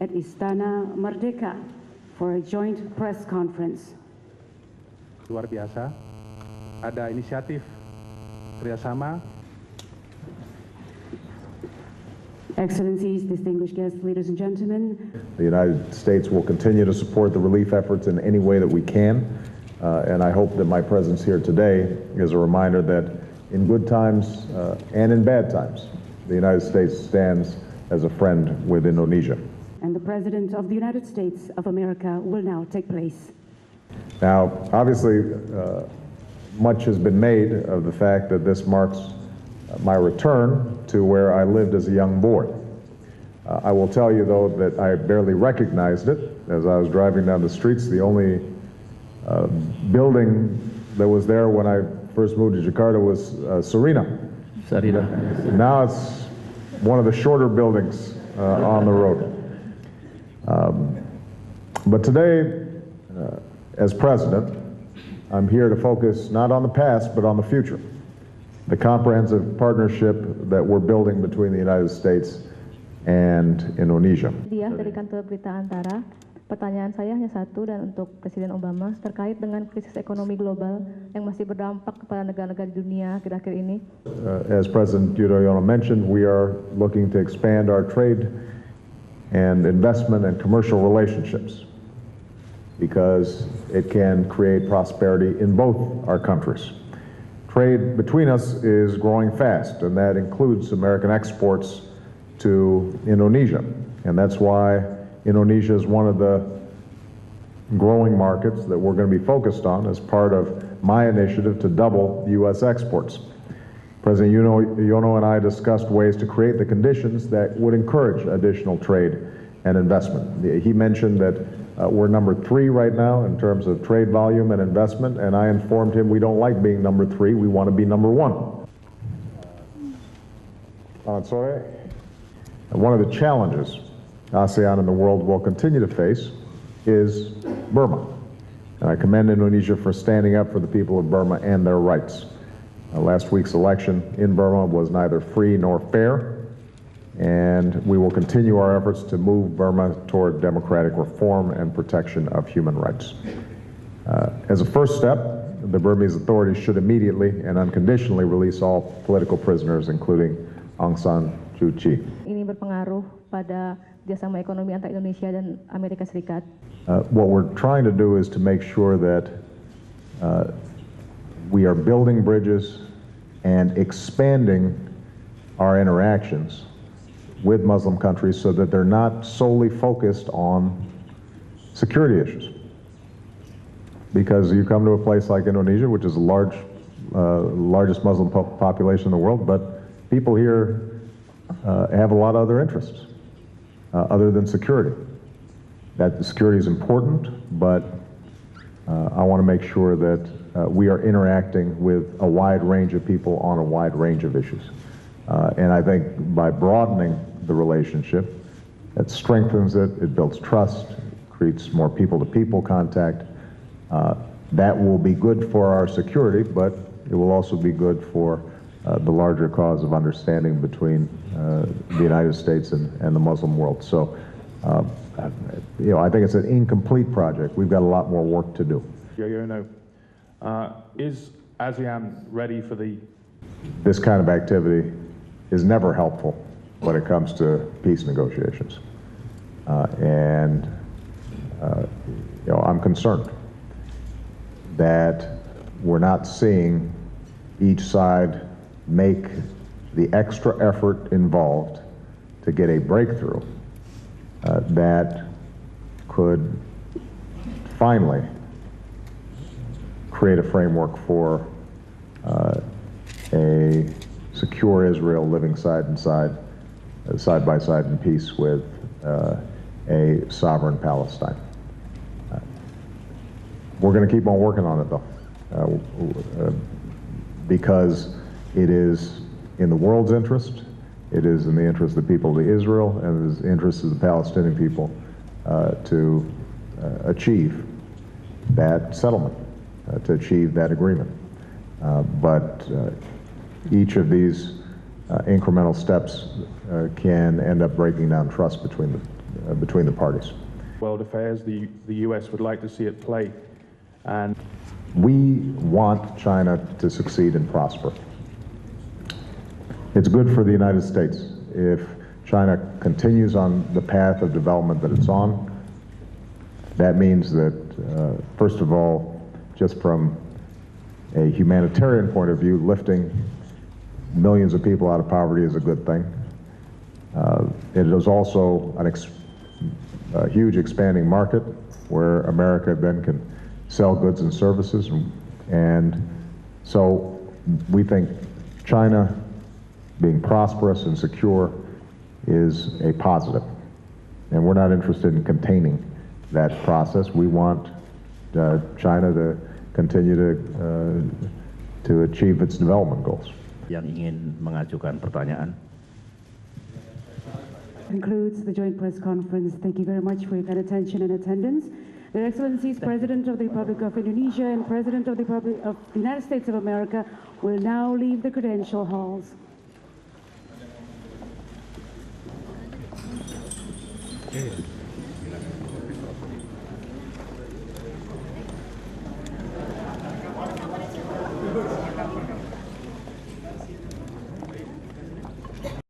at Istana Merdeka for a joint press conference. Luar biasa, ada inisiatif kerjasama. Excellencies, distinguished guests, ladies and gentlemen. The United States will continue to support the relief efforts in any way that we can, and I hope that my presence here today is a reminder that in good times and in bad times, the United States stands as a friend with Indonesia. And the President of the United States of America will now take place. Now, obviously, much has been made of the fact that this marks my return to where I lived as a young boy. I will tell you, though, that I barely recognized it as I was driving down the streets. The only building that was there when I first moved to Jakarta was Sarina. Now it's one of the shorter buildings on the road. But today, as president, I'm here to focus not on the past, but on the future. The comprehensive partnership that we're building between the United States and Indonesia. Dia dari kantor berita Antara. Pertanyaan saya hanya satu dan untuk Presiden Obama terkait dengan krisis ekonomi global yang masih berdampak kepada negara-negara di dunia akhir-akhir ini. As President Yudhoyono mentioned, we are looking to expand our trade and investment and commercial relationships because it can create prosperity in both our countries. Trade between us is growing fast, and that includes American exports to Indonesia. And that's why Indonesia is one of the growing markets that we're going to be focused on as part of my initiative to double U.S. exports. President Yudhoyono and I discussed ways to create the conditions that would encourage additional trade and investment. He mentioned that we're number 3 right now in terms of trade volume and investment, and I informed him we don't like being number 3, we want to be number 1. One of the challenges ASEAN and the world will continue to face is Burma. And I commend Indonesia for standing up for the people of Burma and their rights. Last week's election in Burma was neither free nor fair, and we will continue our efforts to move Burma toward democratic reform and protection of human rights. As a first step, the Burmese authorities should immediately and unconditionally release all political prisoners, including Aung San Suu Kyi. Ini berpengaruh pada kerjasama ekonomi antara Indonesia dan Amerika Serikat. What we're trying to do is to make sure that we are building bridges and expanding our interactions with Muslim countries so that they're not solely focused on security issues. Because you come to a place like Indonesia, which is the largest Muslim population in the world, but people here have a lot of other interests other than security. That security is important, but I want to make sure that we are interacting with a wide range of people on a wide range of issues. And I think by broadening the relationship, it strengthens it, it builds trust, creates more people-to-people contact. That will be good for our security, but it will also be good for the larger cause of understanding between the United States and the Muslim world. So, I think it's an incomplete project. We've got a lot more work to do. Yudhoyono, is ASEAN ready for This kind of activity is never helpful when it comes to peace negotiations. I'm concerned that we're not seeing each side make the extra effort involved to get a breakthrough that could finally create a framework for a secure Israel living side by side in peace with a sovereign Palestine. We're going to keep on working on it, though, because it is in the world's interest, it is in the interest of the people of Israel, and it is in the interest of the Palestinian people to achieve that settlement, to achieve that agreement. But each of these incremental steps can end up breaking down trust between between the parties. World affairs the U.S. would like to see it play. And We want China to succeed and prosper. It's good for the United States if China continues on the path of development that it's on. That means that, first of all, just from a humanitarian point of view, lifting millions of people out of poverty is a good thing. It is also a huge expanding market where America then can sell goods and services. And so we think China being prosperous and secure is a positive. And we're not interested in containing that process. We want China to continue to achieve its development goals. Yang ingin mengajukan pertanyaan. Concludes the joint press conference. Thank you very much for your kind attention and attendance. Their Excellencies, President of the Republic of Indonesia and President of the Republic of the United States of America will now leave the credential halls. Okay.